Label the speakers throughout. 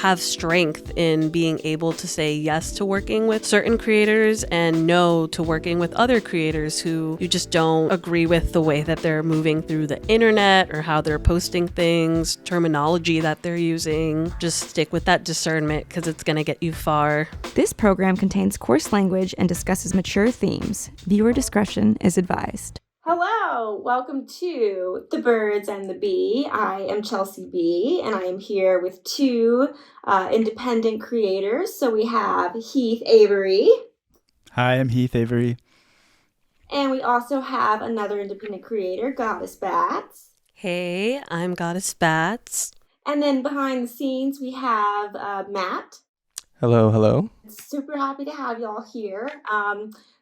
Speaker 1: have strength in being able to say yes to working with certain creators and no to working with other creators who you just don't agree with the way that they're moving through the internet or how they're posting things, terminology that they're using. Just stick with that discernment because it's going to get you far.
Speaker 2: This program contains coarse language and discusses mature themes. Viewer discretion is advised.
Speaker 3: Hello, welcome to The Birds and the Bee. I am Chelsea B, and I am here with two independent creators. So we have Heath Avery.
Speaker 4: Hi, I'm Heath Avery.
Speaker 3: And we also have another independent creator, Goddess Bats.
Speaker 1: Hey, I'm Goddess Bats.
Speaker 3: And then behind the scenes, we have Matt.
Speaker 4: Hello.
Speaker 3: Super happy to have y'all here.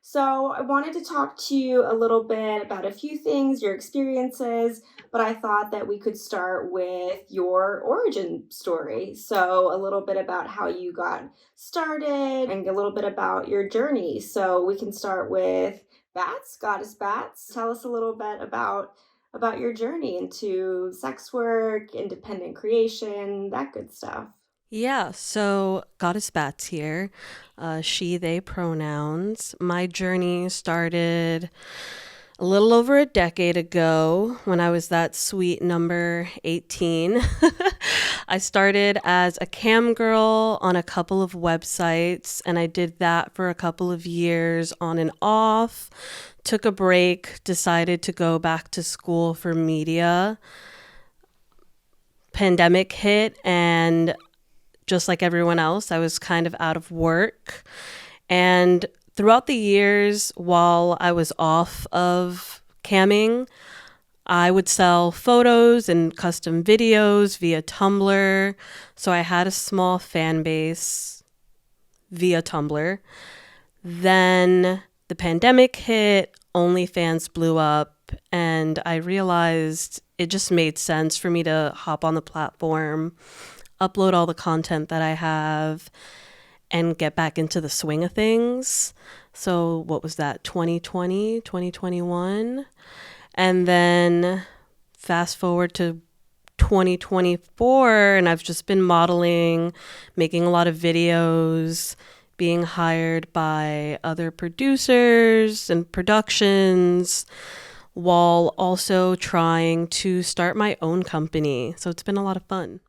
Speaker 3: So I wanted to talk to you a little bit about a few things, your experiences, but I thought that we could start with your origin story. So a little bit about how you got started and a little bit about your journey. So we can start with Bats, Goddess Bats. Tell us a little bit about your journey into sex work, independent creation, that good stuff.
Speaker 1: Yeah, so Goddess Bats here, she, they pronouns. My journey started a little over a decade ago when I was that sweet number 18. I started as a cam girl on a couple of websites, and I did that for a couple of years on and off. Took a break, decided to go back to school for media. Pandemic hit, and just like everyone else, I was kind of out of work. And throughout the years, while I was off of camming, I would sell photos and custom videos via Tumblr. So I had a small fan base via Tumblr. Then the pandemic hit, OnlyFans blew up, and I realized it just made sense for me to hop on the platform, upload all the content that I have, and get back into the swing of things. So what was that, 2020, 2021? And then fast forward to 2024, and I've just been modeling, making a lot of videos, being hired by other producers and productions, while also trying to start my own company. So it's been a lot of fun.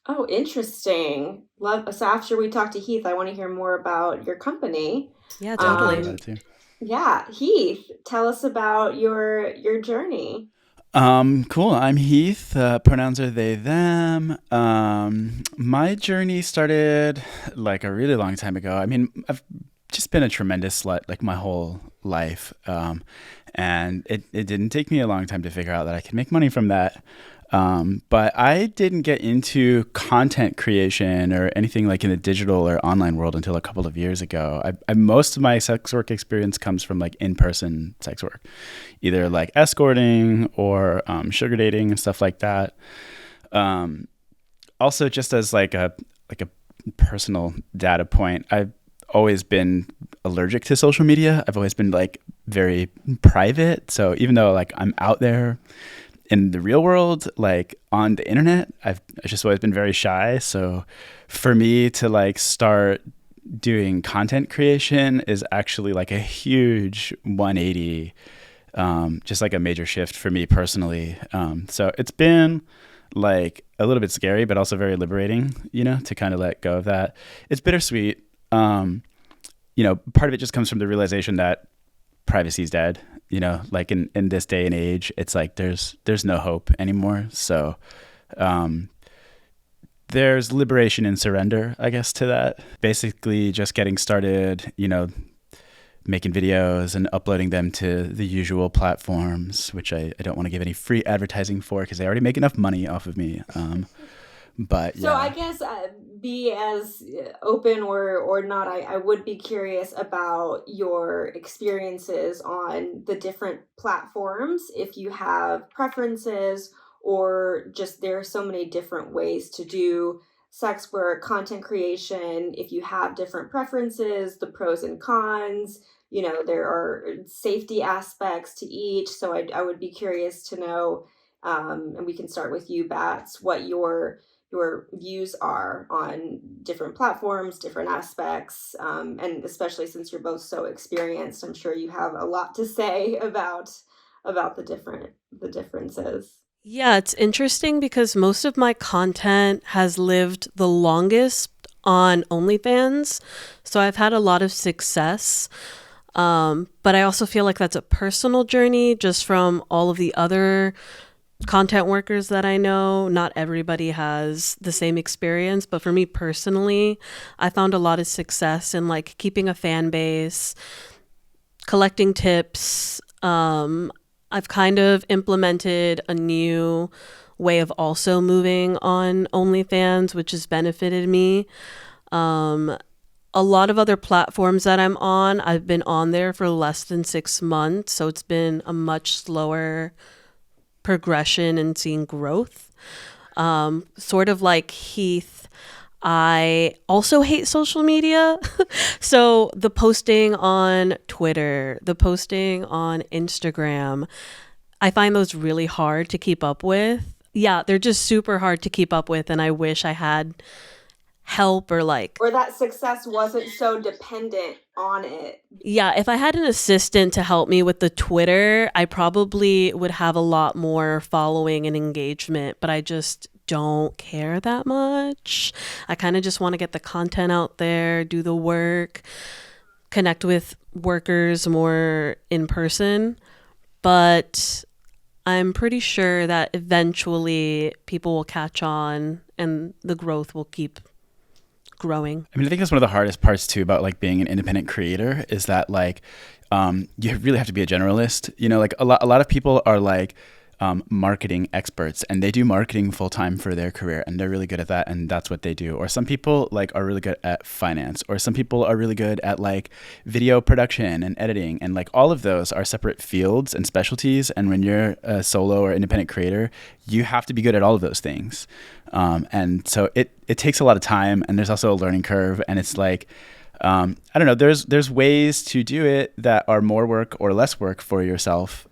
Speaker 3: Oh, interesting. So after we talk to Heath, I want to hear more about your company.
Speaker 1: Yeah, totally.
Speaker 3: Yeah, Heath, tell us about your journey.
Speaker 4: Cool. I'm Heath. Pronouns are they, them. My journey started like a really long time ago. I mean, I've just been a tremendous slut like my whole life. And it didn't take me a long time to figure out that I could make money from that. But I didn't get into content creation or anything like in the digital or online world until a couple of years ago. Most of my sex work experience comes from like in-person sex work, either like escorting or sugar dating and stuff like that. Also, just as like a personal data point, I've always been allergic to social media. I've always been like very private. So even though like I'm out there in the real world, like on the internet, I've just always been very shy. So for me to like start doing content creation is actually like a huge 180, just like a major shift for me personally. So it's been like a little bit scary, but also very liberating, to kind of let go of that. It's bittersweet. Part of it just comes from the realization that privacy is dead. Like in this day and age, it's like there's no hope anymore. So there's liberation and surrender, I guess, to that. Basically just getting started, making videos and uploading them to the usual platforms, which I don't want to give any free advertising for because they already make enough money off of me. But yeah.
Speaker 3: So I guess be as open or not, I would be curious about your experiences on the different platforms, if you have preferences or just there are so many different ways to do sex work, content creation, if you have different preferences, the pros and cons, there are safety aspects to each. So I would be curious to know, and we can start with you, Bats, what your your views are on different platforms, different aspects, and especially since you're both so experienced, I'm sure you have a lot to say about the differences.
Speaker 1: Yeah, it's interesting because most of my content has lived the longest on OnlyFans. So I've had a lot of success. But I also feel like that's a personal journey just from all of the other content workers that I know. Not everybody has the same experience, but for me personally, I found a lot of success in like keeping a fan base, collecting tips. I've kind of implemented a new way of also moving on OnlyFans, which has benefited me. A lot of other platforms that I'm on, I've been on there for less than 6 months. So it's been a much slower progression and seeing growth. Sort of like Heath, I also hate social media. So the posting on Twitter, the posting on Instagram, I find those really hard to keep up with. Yeah, they're just super hard to keep up with. And I wish I had help or
Speaker 3: that success wasn't so dependent on it.
Speaker 1: Yeah, if I had an assistant to help me with the Twitter, I probably would have a lot more following and engagement, but I just don't care that much. I kind of just want to get the content out there, do the work, connect with workers more in person. But I'm pretty sure that eventually people will catch on and the growth will keep growing.
Speaker 4: I mean, I think that's one of the hardest parts too about like being an independent creator is that like you really have to be a generalist. You know, like a lot of people are like marketing experts and they do marketing full time for their career and they're really good at that and that's what they do. Or some people like are really good at finance, or some people are really good at like video production and editing, and like all of those are separate fields and specialties. And when you're a solo or independent creator, you have to be good at all of those things. And so it takes a lot of time, and there's also a learning curve, and it's like I don't know, there's ways to do it that are more work or less work for yourself.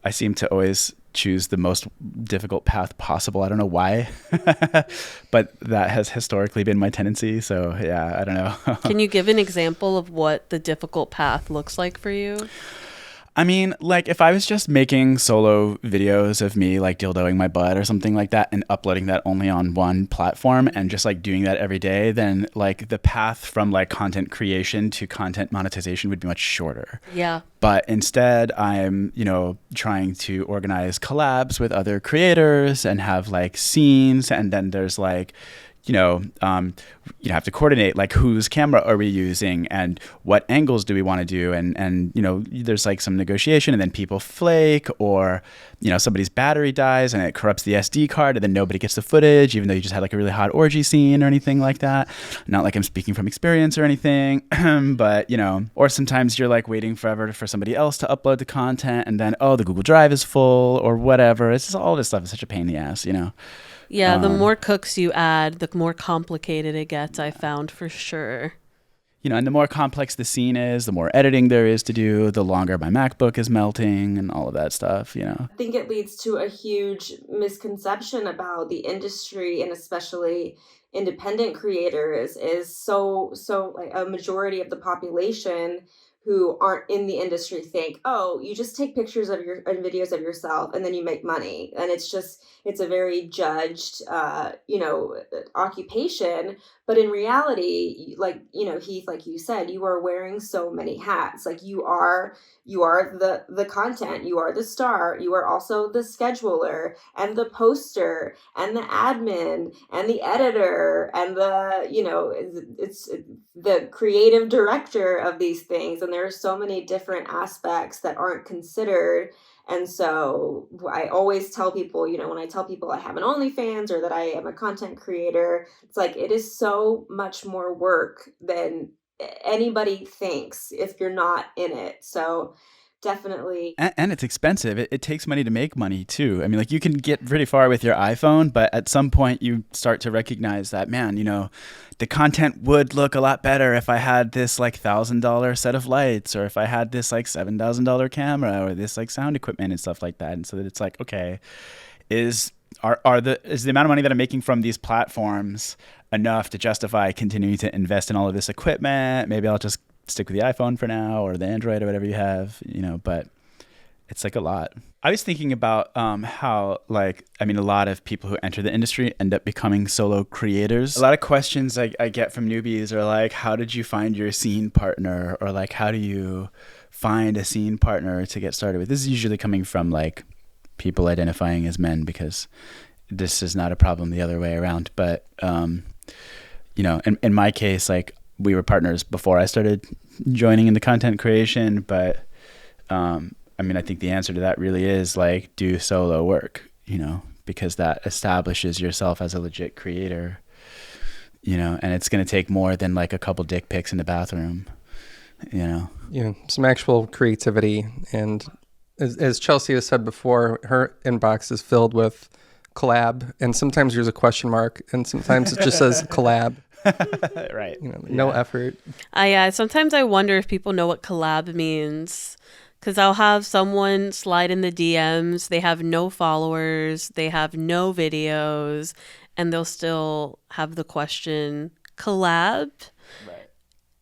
Speaker 4: I seem to always choose the most difficult path possible. I don't know why, but that has historically been my tendency. So yeah, I don't know.
Speaker 1: Can you give an example of what the difficult path looks like for you?
Speaker 4: I mean, like if I was just making solo videos of me like dildoing my butt or something like that and uploading that only on one platform and just like doing that every day, then like the path from like content creation to content monetization would be much shorter.
Speaker 1: Yeah.
Speaker 4: But instead I'm, you know, trying to organize collabs with other creators and have like scenes. And then there's like, you have to coordinate like whose camera are we using and what angles do we want to do, and you know, there's like some negotiation, and then people flake, or you know, somebody's battery dies and it corrupts the SD card and then nobody gets the footage even though you just had like a really hot orgy scene or anything like that. Not like I'm speaking from experience or anything, but you know, or sometimes you're like waiting forever for somebody else to upload the content and then the Google Drive is full or whatever. It's just all this stuff is such a pain in the ass, you know.
Speaker 1: Yeah, the more cooks you add, the more complicated it gets, I found, for sure.
Speaker 4: You know, and the more complex the scene is, the more editing there is to do, the longer my MacBook is melting and all of that stuff, you know.
Speaker 3: I think it leads to a huge misconception about the industry, and especially independent creators is so like a majority of the population who aren't in the industry think, oh, you just take pictures of your and videos of yourself and then you make money. And it's a very judged occupation. But in reality, like, you know, Heath, like you said, you are wearing so many hats. Like you are the content, you are the star, you are also the scheduler and the poster and the admin and the editor and the, you know, it's the creative director of these things. And there are so many different aspects that aren't considered. And so I always tell people, you know, when I tell people I have an OnlyFans or that I am a content creator, it's like, it is so much more work than anybody thinks if you're not in it. So definitely.
Speaker 4: And it's expensive. It takes money to make money too. I mean, like you can get pretty far with your iPhone, but at some point you start to recognize that, man, you know, the content would look a lot better if I had this like $1,000 set of lights, or if I had this like $7,000 camera, or this like sound equipment and stuff like that. And so that it's like, okay, is is the amount of money that I'm making from these platforms enough to justify continuing to invest in all of this equipment? Maybe I'll just stick with the iPhone for now, or the Android, or whatever you have, but it's like a lot. I was thinking about how, a lot of people who enter the industry end up becoming solo creators. A lot of questions I get from newbies are like, how did you find your scene partner? Or like, how do you find a scene partner to get started with? This is usually coming from people identifying as men, because this is not a problem the other way around. But, in my case, we were partners before I started joining into content creation. But, I think the answer to that really is do solo work, because that establishes yourself as a legit creator, and it's going to take more than a couple dick pics in the bathroom,
Speaker 5: some actual creativity. And as Chelsea has said before, her inbox is filled with collab, and sometimes there's a question mark, and sometimes it just says collab.
Speaker 4: Right.
Speaker 5: No effort.
Speaker 1: Sometimes I wonder if people know what collab means. Because I'll have someone slide in the DMs, they have no followers, they have no videos, and they'll still have the question, collab?
Speaker 4: Right.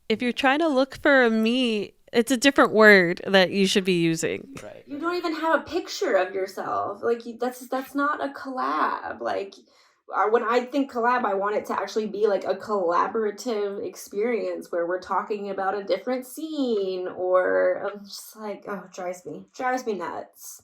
Speaker 1: If you're trying to look for a me, it's a different word that you should be using.
Speaker 4: Right.
Speaker 3: You don't even have a picture of yourself. That's not a collab. When I think collab, I want it to actually be a collaborative experience where we're talking about a different scene, or I'm just it drives me nuts.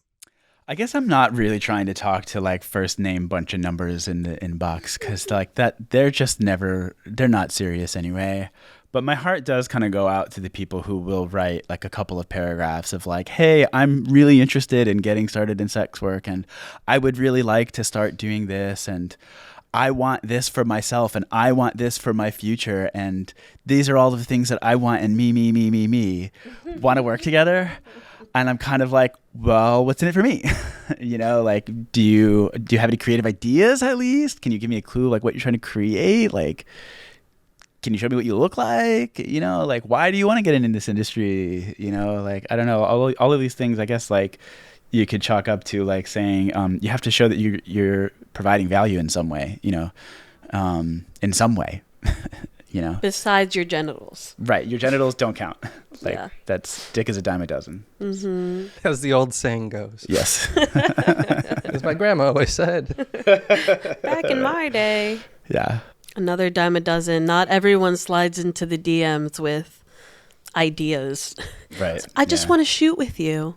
Speaker 4: I guess I'm not really trying to talk to first name bunch of numbers in the inbox, because that they're not serious anyway. But my heart does kind of go out to the people who will write a couple of paragraphs of hey, I'm really interested in getting started in sex work, and I would really like to start doing this, and I want this for myself, and I want this for my future, and these are all the things that I want, and me want to work together. And I'm kind of well, what's in it for me? Do you have any creative ideas at least? Can you give me a clue what you're trying to create? Can you show me what you look like? Why do you want to get into this industry? I don't know. All of these things, I guess, you could chalk up to saying you have to show that you're providing value in some way, in some way,
Speaker 1: Besides your genitals.
Speaker 4: Right. Your genitals don't count. That's dick is a dime a dozen.
Speaker 1: Mm-hmm.
Speaker 5: As the old saying goes.
Speaker 4: Yes.
Speaker 5: As my grandma always said.
Speaker 1: Back in my day.
Speaker 4: Yeah.
Speaker 1: Another dime a dozen. Not everyone slides into the DMs with ideas.
Speaker 4: Right.
Speaker 1: I just want to shoot with you.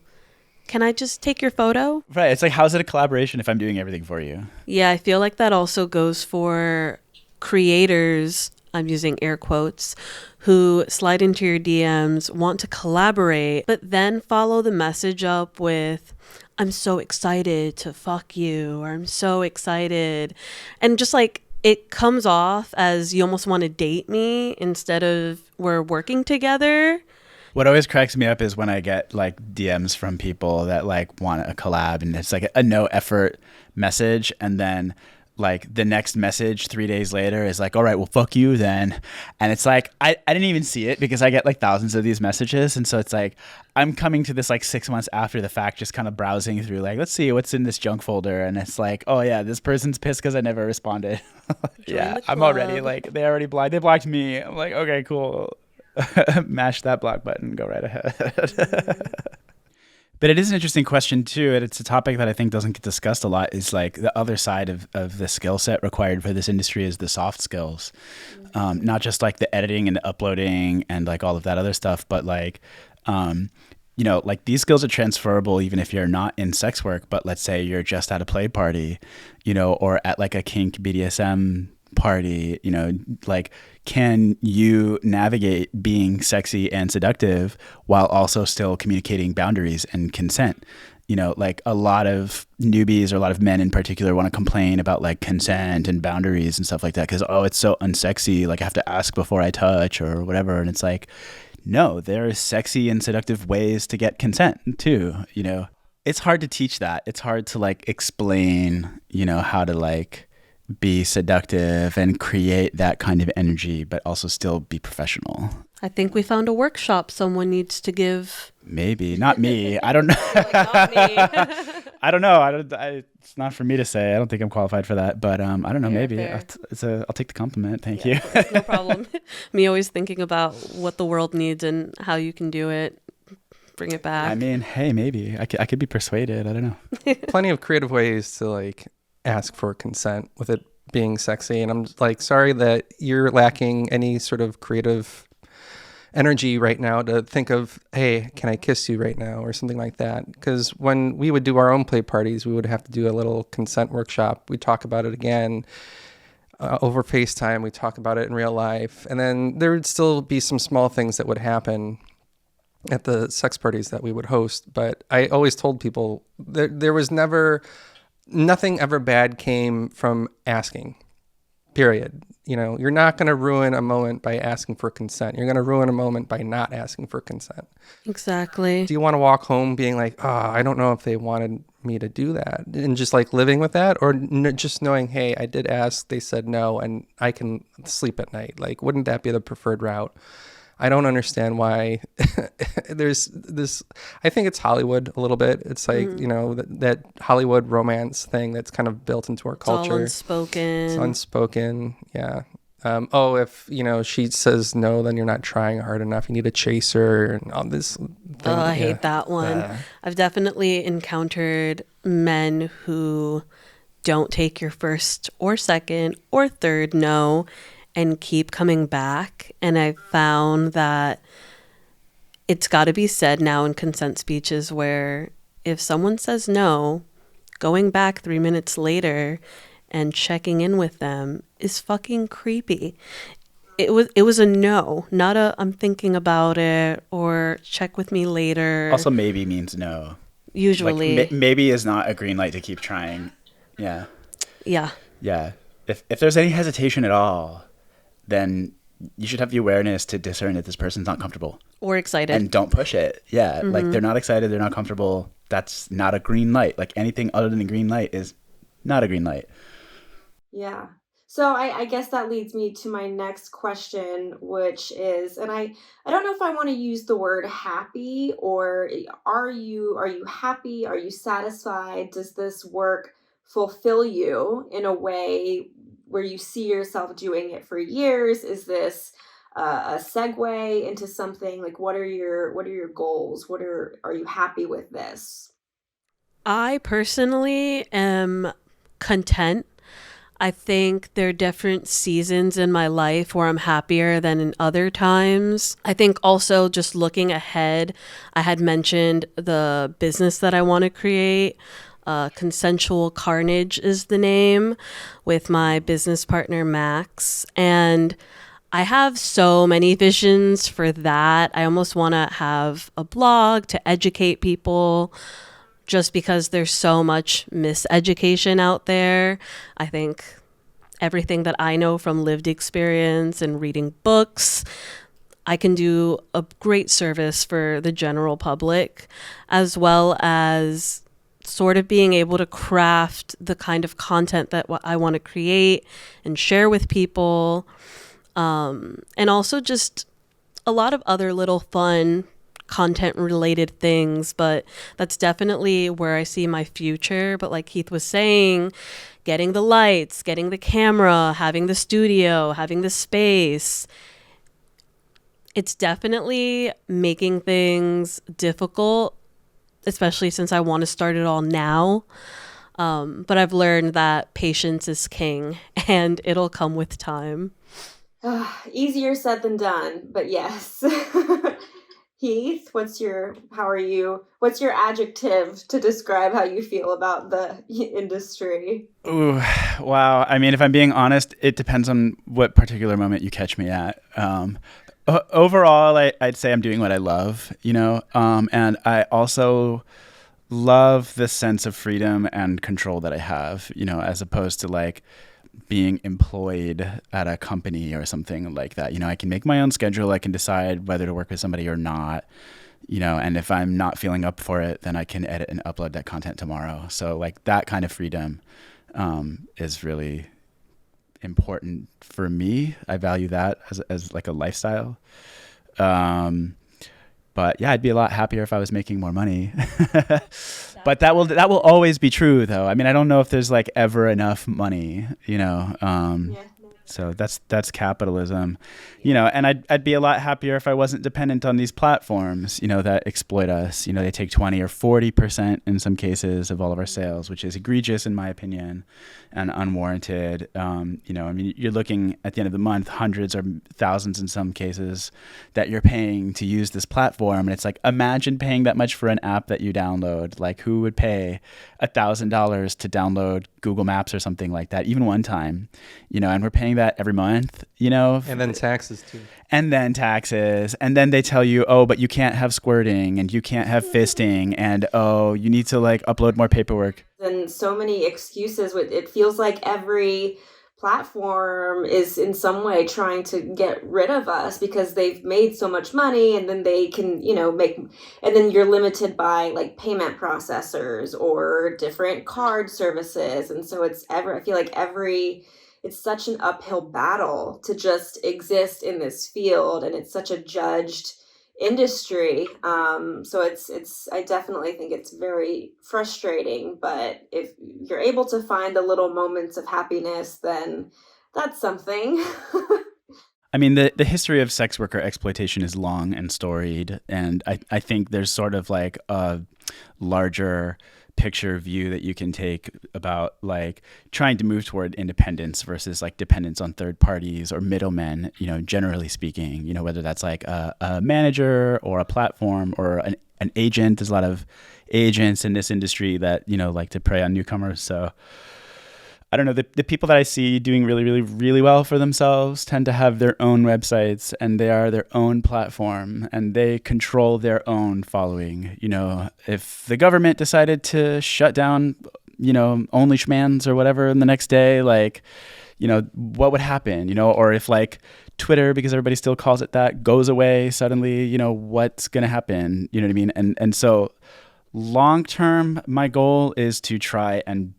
Speaker 1: Can I just take your photo?
Speaker 4: Right. It's how's it a collaboration if I'm doing everything for you?
Speaker 1: Yeah, I feel like that also goes for creators, I'm using air quotes, who slide into your DMs, want to collaborate, but then follow the message up with, I'm so excited to fuck you, or I'm so excited. And just it comes off as you almost want to date me instead of we're working together.
Speaker 4: What always cracks me up is when I get DMs from people that want a collab, and it's a no effort message, and then the next message 3 days later is all right, well, fuck you then. And it's I didn't even see it because I get thousands of these messages. And so it's I'm coming to this 6 months after the fact, just kind of browsing through let's see what's in this junk folder. And it's oh yeah, this person's pissed because I never responded. Yeah, I'm already they already blocked. They blocked me. I'm okay, cool. Mash that block button, go right ahead. But it is an interesting question too, and it's a topic that I think doesn't get discussed a lot, is the other side of the skill set required for this industry is the soft skills. Not just the editing and the uploading and all of that other stuff, but these skills are transferable even if you're not in sex work, but let's say you're just at a play party, or at a kink BDSM party, can you navigate being sexy and seductive while also still communicating boundaries and consent? A lot of newbies, or a lot of men in particular, want to complain about consent and boundaries and stuff like that because, it's so unsexy, I have to ask before I touch or whatever. And it's no, there are sexy and seductive ways to get consent too. It's hard to teach that. It's hard to explain, how to be seductive and create that kind of energy, but also still be professional.
Speaker 1: I think we found a workshop someone needs to give.
Speaker 4: Maybe. Not me. I don't know.
Speaker 1: Not me.
Speaker 4: I don't know. It's not for me to say. I don't think I'm qualified for that. But I don't know. Maybe
Speaker 1: fair.
Speaker 4: I'll take the compliment. Thank you.
Speaker 1: Of course, no problem. Me always thinking about what the world needs and how you can do it. Bring it back.
Speaker 4: I mean, hey, maybe I could be persuaded. I don't know.
Speaker 5: Plenty of creative ways to like ask for consent with it being sexy. And I'm like, sorry that you're lacking any sort of creative energy right now to think of, hey, can I kiss you right now or something like that? Because when we would do our own play parties, we would have to do a little consent workshop. We talk about it again over FaceTime. We talk about it in real life. And then there would still be some small things that would happen at the sex parties that we would host. But I always told people there was nothing ever bad came from asking, period. You know, you're not going to ruin a moment by asking for consent. You're going to ruin a moment by not asking for consent.
Speaker 1: Exactly.
Speaker 5: Do you want to walk home being like, oh, I don't know if they wanted me to do that, and just like living with that, or just knowing, hey, I did ask, they said no, and I can sleep at night? Like, wouldn't that be the preferred route? I don't understand why there's this. I think it's Hollywood a little bit. It's like, you know, that Hollywood romance thing that's kind of built into our culture.
Speaker 1: It's all unspoken.
Speaker 5: It's unspoken. Yeah. If, you know, she says no, then you're not trying hard enough. You need a chaser and all this thing.
Speaker 1: I hate that one. I've definitely encountered men who don't take your first or second or third no and keep coming back. And I found that it's got to be said now in consent speeches where if someone says no, going back 3 minutes later and checking in with them is fucking creepy. It was a no, not a I'm thinking about it or check with me later.
Speaker 4: Also, maybe means no.
Speaker 1: Usually.
Speaker 4: Like, maybe is not a green light to keep trying. Yeah.
Speaker 1: Yeah.
Speaker 4: Yeah. If there's any hesitation at all, then you should have the awareness to discern that this person's not comfortable.
Speaker 1: Or excited.
Speaker 4: And don't push it. Yeah. Like, they're not excited. They're not comfortable. That's not a green light. Like, anything other than a green light is not a green light.
Speaker 3: Yeah. So I guess that leads me to my next question, which is, and I don't know if I want to use the word happy, or are you happy? Are you satisfied? Does this work fulfill you in a way where you see yourself doing it for years? Is this a segue into something? Like, what are your goals? Are you happy with this?
Speaker 1: I personally am content. I think there are different seasons in my life where I'm happier than in other times. I think also just looking ahead, I had mentioned the business that I want to create. Consensual Carnage is the name, with my business partner, Max. And I have so many visions for that. I almost want to have a blog to educate people, just because there's so much miseducation out there. I think everything that I know from lived experience and reading books, I can do a great service for the general public, as well as sort of being able to craft the kind of content that I want to create and share with people. And also just a lot of other little fun content related things, but that's definitely where I see my future. But like Heath was saying, getting the lights, getting the camera, having the studio, having the space, it's definitely making things difficult, especially since I want to start it all now. But I've learned that patience is king and it'll come with time.
Speaker 3: Easier said than done, but yes. Heath, what's your adjective to describe how you feel about the industry?
Speaker 4: Ooh, wow. I mean, if I'm being honest, it depends on what particular moment you catch me at. Overall, I'd say I'm doing what I love, you know, and I also love the sense of freedom and control that I have, you know, as opposed to like being employed at a company or something like that. You know, I can make my own schedule. I can decide whether to work with somebody or not, you know, and if I'm not feeling up for it, then I can edit and upload that content tomorrow. So like that kind of freedom is really important for me. I value that as like a lifestyle. But But yeah, I'd be a lot happier if I was making more money. But that will always be true, though. I mean, I don't know if there's like ever enough money, So that's capitalism, and I'd be a lot happier if I wasn't dependent on these platforms, that exploit us. They take 20 or 40% in some cases of all of our sales, which is egregious in my opinion and unwarranted. I mean, you're looking at the end of the month, hundreds or thousands in some cases that you're paying to use this platform. And it's like, imagine paying that much for an app that you download. Like, who would pay $1,000 to download Google Maps or something like that, even one time, and we're paying that every month,
Speaker 5: And then taxes too.
Speaker 4: And then taxes. And then they tell you, oh, but you can't have squirting and you can't have fisting. And, oh, you need to like upload more paperwork.
Speaker 3: And so many excuses. It feels like every platform is in some way trying to get rid of us because they've made so much money, and then they can, and then you're limited by like payment processors or different card services. And so I feel like it's such an uphill battle to just exist in this field, and it's such a judged industry. So I definitely think it's very frustrating, but if you're able to find the little moments of happiness, then that's something.
Speaker 4: I mean, the history of sex worker exploitation is long and storied, and I think there's sort of like a larger picture view that you can take about like trying to move toward independence versus like dependence on third parties or middlemen, generally speaking, whether that's like a manager or a platform or an agent. There's a lot of agents in this industry that, like to prey on newcomers. So I don't know, the people that I see doing really, really, really well for themselves tend to have their own websites, and they are their own platform, and they control their own following. If the government decided to shut down, Only Schmans or whatever in the next day, like, what would happen, or if like Twitter, because everybody still calls it that, goes away suddenly, what's going to happen? You know what I mean? And so long term, my goal is to try and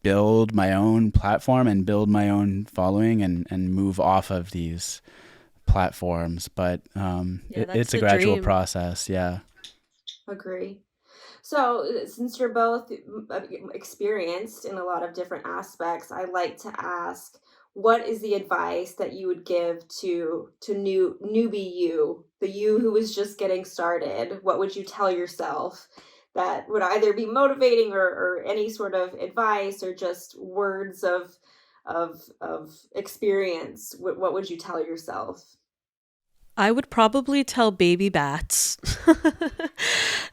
Speaker 4: build my own platform and build my own following and move off of these platforms. But it's a gradual process. Yeah.
Speaker 3: Agree. So since you're both experienced in a lot of different aspects, I like to ask, what is the advice that you would give to newbie you, the you who was just getting started? What would you tell yourself that would either be motivating or any sort of advice or just words of experience? What would you tell yourself?
Speaker 1: I would probably tell baby bats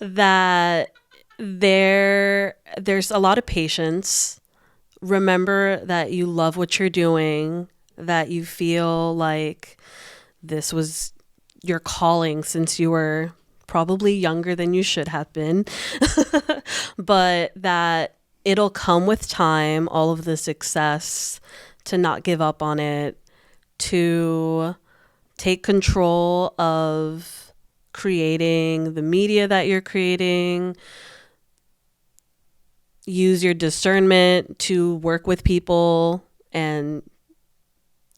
Speaker 1: that there's a lot of patience. Remember that you love what you're doing, that you feel like this was your calling since you were probably younger than you should have been, but that it'll come with time, all of the success, to not give up on it, to take control of creating the media that you're creating, use your discernment to work with people, and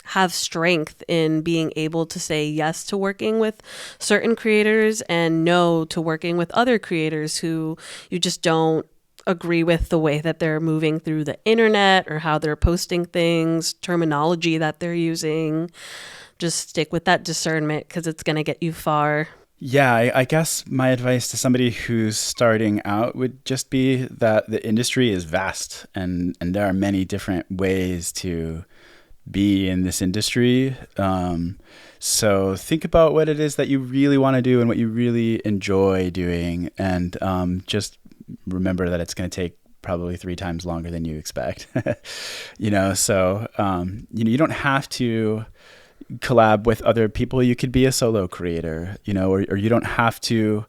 Speaker 1: have strength in being able to say yes to working with certain creators and no to working with other creators who you just don't agree with the way that they're moving through the internet or how they're posting things, terminology that they're using. Just stick with that discernment because it's going to get you far.
Speaker 4: Yeah, I guess my advice to somebody who's starting out would just be that the industry is vast and there are many different ways to be in this industry. So think about what it is that you really want to do and what you really enjoy doing. And just remember that it's going to take probably 3 times longer than you expect. You don't have to collab with other people. You could be a solo creator, or you don't have to,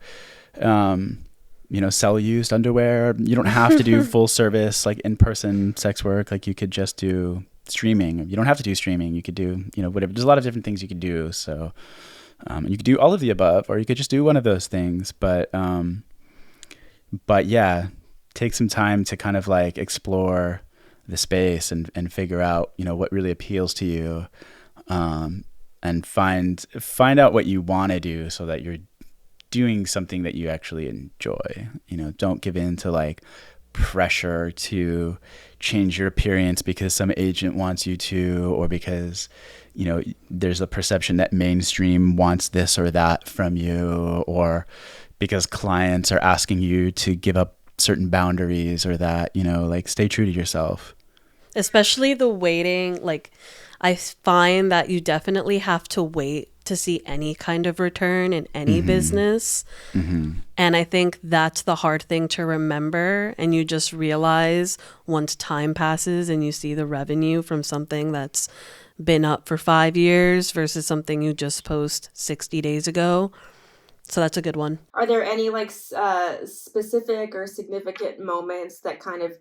Speaker 4: sell used underwear. You don't have to do full service, like in-person sex work. Like you could just do streaming. You don't have to do streaming. You could do, whatever. There's a lot of different things you could do. So, you could do all of the above, or you could just do one of those things. But yeah, take some time to kind of like explore the space and figure out, what really appeals to you. And find out what you want to do so that you're doing something that you actually enjoy. Don't give in to like pressure to change your appearance because some agent wants you to, or because there's a perception that mainstream wants this or that from you, or because clients are asking you to give up certain boundaries or that. Like, stay true to yourself. Especially
Speaker 1: the waiting. Like, I find that you definitely have to wait to see any kind of return in any business. And I think that's the hard thing to remember. And you just realize once time passes and you see the revenue from something that's been up for 5 years versus something you just post 60 days ago. So that's a good one.
Speaker 3: Are there any like specific or significant moments that kind of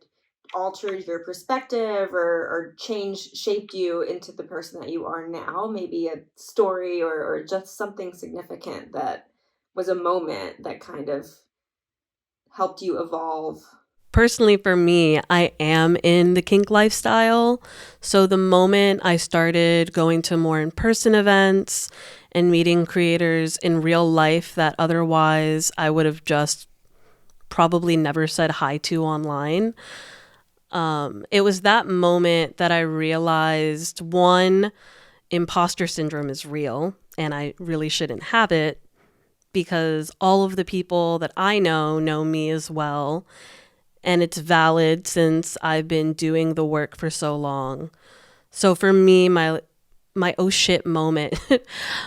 Speaker 3: altered your perspective or shaped you into the person that you are now? Maybe a story or just something significant that was a moment that kind of helped you evolve?
Speaker 1: Personally, for me, I am in the kink lifestyle. So the moment I started going to more in-person events and meeting creators in real life that otherwise I would have just probably never said hi to online, it was that moment that I realized, one, imposter syndrome is real and I really shouldn't have it because all of the people that I know me as well. And it's valid since I've been doing the work for so long. So for me, my oh shit moment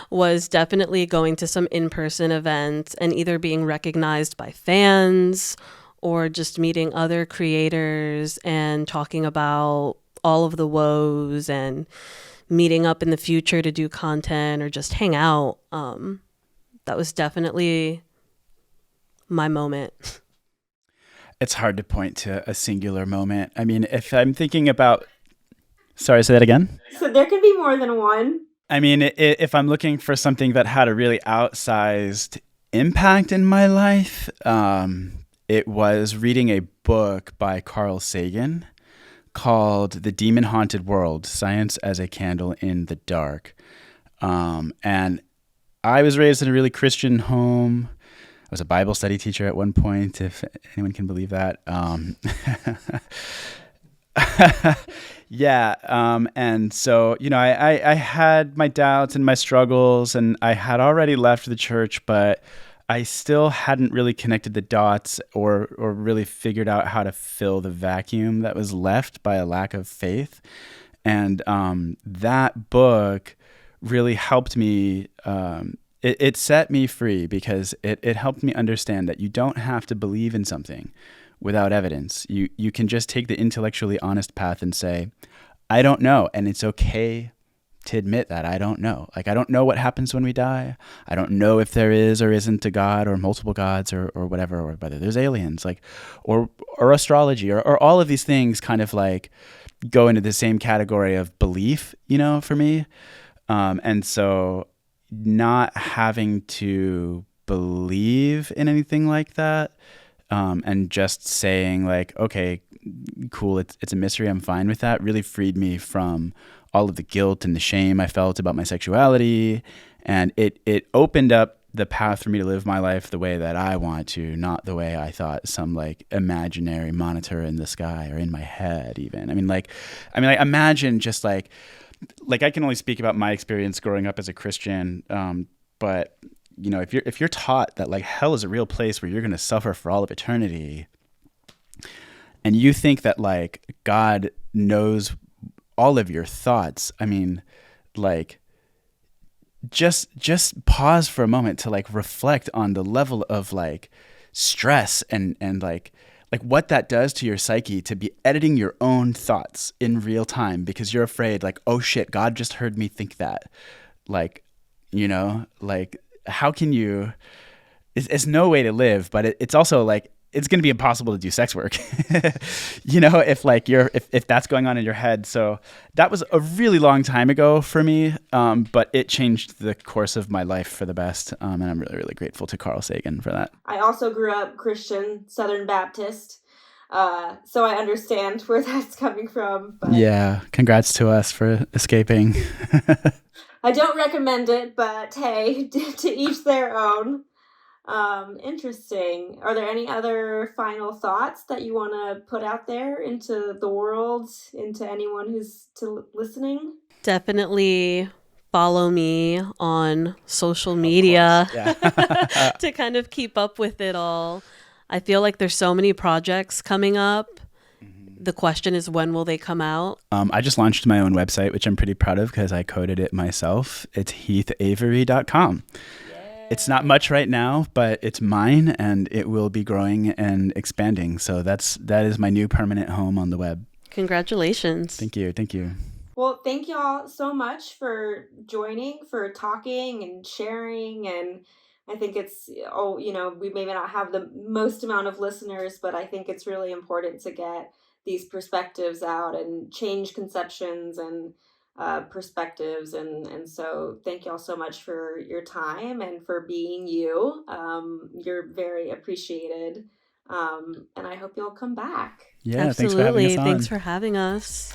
Speaker 1: was definitely going to some in-person events and either being recognized by fans or just meeting other creators and talking about all of the woes and meeting up in the future to do content or just hang out. That was definitely my moment.
Speaker 4: It's hard to point to a singular moment. I mean, if I'm thinking about... Sorry, say that again?
Speaker 3: So there can be more than one.
Speaker 4: I mean, if I'm looking for something that had a really outsized impact in my life, it was reading a book by Carl Sagan called The Demon Haunted World, Science as a Candle in the Dark. And I was raised in a really Christian home. I was a Bible study teacher at one point, if anyone can believe that. Yeah. And so, I had my doubts and my struggles, and I had already left the church, but I still hadn't really connected the dots or really figured out how to fill the vacuum that was left by a lack of faith. And that book really helped me. It set me free because it helped me understand that you don't have to believe in something without evidence. You can just take the intellectually honest path and say, I don't know. And it's okay to admit that I don't know. Like, I don't know what happens when we die. I don't know if there is or isn't a God or multiple gods or whatever, or whether there's aliens, like, or astrology or all of these things kind of like go into the same category of belief, for me. And so not having to believe in anything like that, and just saying like, okay, cool, it's a mystery, I'm fine with that, really freed me from all of the guilt and the shame I felt about my sexuality. And it opened up the path for me to live my life the way that I want to, not the way I thought some like imaginary monitor in the sky or in my head even. I mean, imagine just like I can only speak about my experience growing up as a Christian, but if you're taught that like hell is a real place where you're going to suffer for all of eternity, and you think that like God knows all of your thoughts, I mean, like just pause for a moment to like reflect on the level of like stress and like what that does to your psyche to be editing your own thoughts in real time because you're afraid like, oh shit, God just heard me think that. Like, like how can you, it's no way to live, but it's also like, it's going to be impossible to do sex work, if that's going on in your head. So that was a really long time ago for me. But it changed the course of my life for the best. And I'm really, really grateful to Carl Sagan for that.
Speaker 3: I also grew up Christian, Southern Baptist. So I understand where that's coming from. But
Speaker 4: yeah. Congrats to us for escaping.
Speaker 3: I don't recommend it, but hey, to each their own. Interesting. Are there any other final thoughts that you want to put out there into the world, into anyone who's listening?
Speaker 1: Definitely follow me on social media to kind of keep up with it all. I feel like there's so many projects coming up. The question is, when will they come out?
Speaker 4: I just launched my own website, which I'm pretty proud of because I coded it myself. It's heathavery.com. It's not much right now, but it's mine, and it will be growing and expanding. So that is my new permanent home on the web.
Speaker 1: Congratulations.
Speaker 4: Thank you. Thank you.
Speaker 3: Well, thank you all so much for joining, for talking and sharing. And I think it's, we maybe not have the most amount of listeners, but I think it's really important to get these perspectives out and change conceptions and perspectives. And so thank you all so much for your time and for being you. You're very appreciated. And I hope you'll come back.
Speaker 4: Yeah,
Speaker 1: Absolutely.
Speaker 4: Thanks for having us on.
Speaker 1: Thanks for having us.